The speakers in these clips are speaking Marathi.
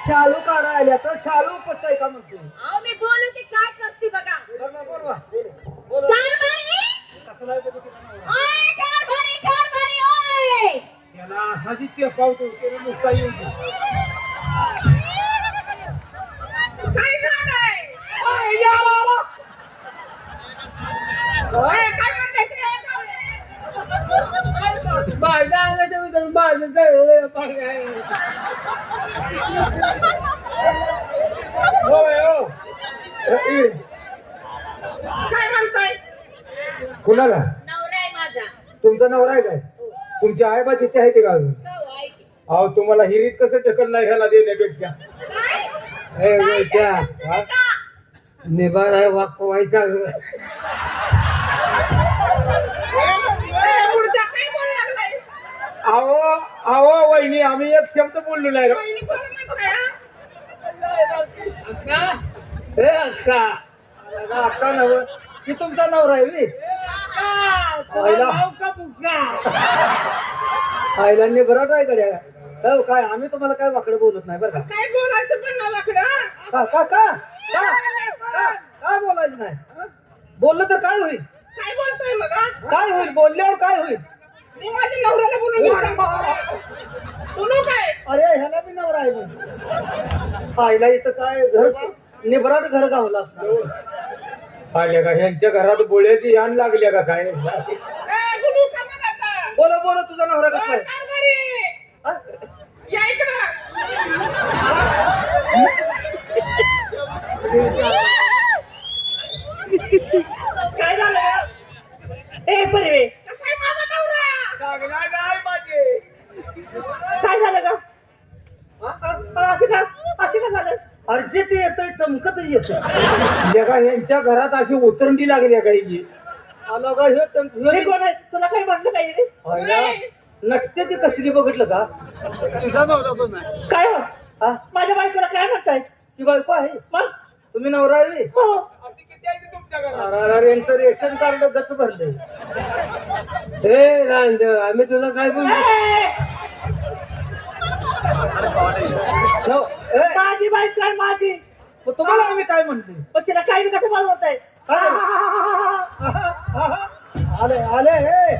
शालू काढा आल्या तर शालू कसं आहे का म्हणतो अहो मी बोलू की काय करते बघा. बोलवा कारभारी कसं नाही बघू तिला नवरा. ओय कारभारी ओय. त्याला असाची चेपावतो त्याला नुसता येऊन दे. काय झालंय? ओय या बाबा. ओय काय म्हणताय ते? माझं अंगाच्या उतर माझं काय पाहिजे काय म्हणताय? कुणाला नवरा आहे माझा. तुमचा नवरा आहे काय तुमची आई बा तिथे आहे ते का अजून? हो, आहे की. अहो तुम्हाला हिरीत कसं ढकल नाही ह्याला देण्यापेक्षा काय? हे काय त्या करता तुम्ही का? निभार आहे वाकवायचा पुढचा काय बोलायला लागलाय? अहो वहिनी आम्ही एक शब्द बोललो नाही वहिनी कोण म्हणताय, हा? अक्का हे अक्का आता नव की तुमचा नवरा आहे बे? अक्का तुला नाव का बुक्का आईलांनी बरं काय करूया हो काय आम्ही तुम्हाला काय वाकडं बोलत नाही बरं काय बोलायचं पण ना वाकडं? का का का का का काय बोलायचं नाही बोललं तर काय होईल काय बोलतोय मग, हा? काय होईल बोलल्यावर काय होईल मी माझ्या नवऱ्याला बोलून घेतलं. बोलू काय? अरे ह्याला बी नवरा आहे मग. आईला इथं काय घर निबराट घर गावला आल्या का ह्यांच्या घरात बोळ्याची यान लागल्या का काय बोलू का मग आता? बोला तुझा नवरा कसा आहे कारभारी, हा? या इकडं. काय झालं ए परिवे कसा आहे माझा नवरा? चांगला नाही माझे काय झालं का? अशी का झालं अर्जे ते येतोय चमकत येत यांच्या घरात अशी उतरंडी लागली काही आला का हे कोण आहे तुला काही म्हटलं काही नटते ती कसली बघितलं का काय हो हा? माझ्या बायकोला काय म्हणताय ती बायको आहे मग तुम्ही नवरा आहे अरे यांचं रेशन कार्ड गच भरलंय हे रांदेव आम्ही तुला काय बोलतो माझी बायको आहे माझी मग तुम्हाला आम्ही काय म्हणतो पण तिला काय कसं बोलवत आहे आले आले हे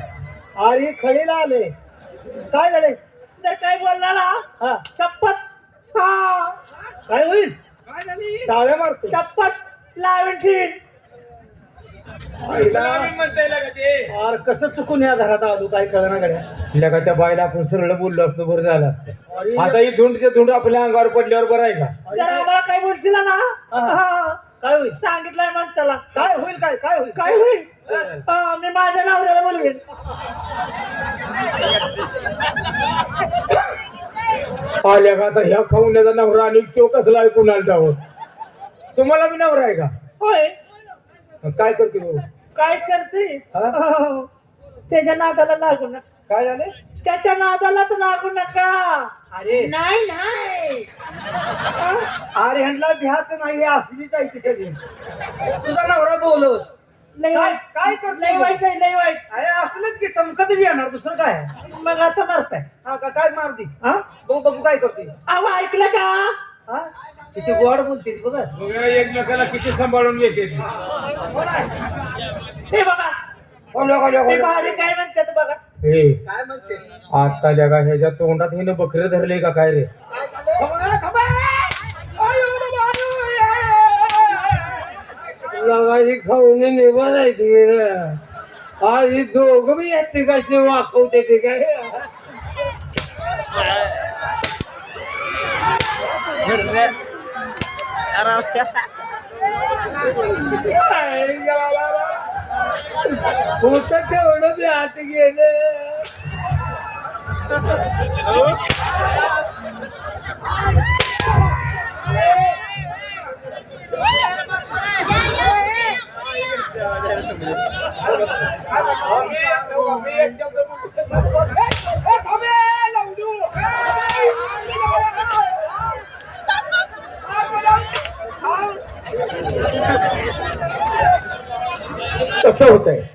आरी खळीला आले काय झाले तर काय बोलला हा शपथ काय होईल काय झाली? टाळ्या मारतो शपथ लावेन अरे कसं चुकून या घरात आलो काय कळना गड्या का त्या बाईला आपण सरळ बोललो असतो बरं झालं असतं आता ही धुंड आपल्या अंगावर पडल्यावर बरं आहे का आम्हाला काय बोलशील ना काय होईल सांगितलंय माणसाला काय होईल काय होईल काय होईल मी माझ्या नवऱ्याला बोलवेन आल्या का आता ह्या खाऊण्याचा नवरा आणि तो कसला ऐकून आलता तुम्हाला बी नवरा आहे का होय काय करते भाऊ काय करते त्याच्या नादाला लागू नका काय झाले त्याच्या नादालाच लागू नका अरे नाही नाही. अरे ह्यांना भ्याच नाही असलीच आहे ती सगळी तुझा नवरा बोलत काय करत नाही वाईट नाही लय वाईट अरे असलंच की चमकतच येणार दुसरं काय मग आता मारताय हा का काय मारती हा बघू काय करते अहो ऐकलं का? हा किती गोड बोलते ती बघा एकमेकाला किती सांभाळून घेते हे बघा ते भारी काय म्हणतात बघा. हे काय म्हणते आता जगा ह्याच्या तोंडात हिनं बकरे धरले का काय रे लगाची खाऊन निभारायची आज ही दोघं बी येते कसे वाकवते ते काय होत तेवढं बी आत गेले कसं होत आहे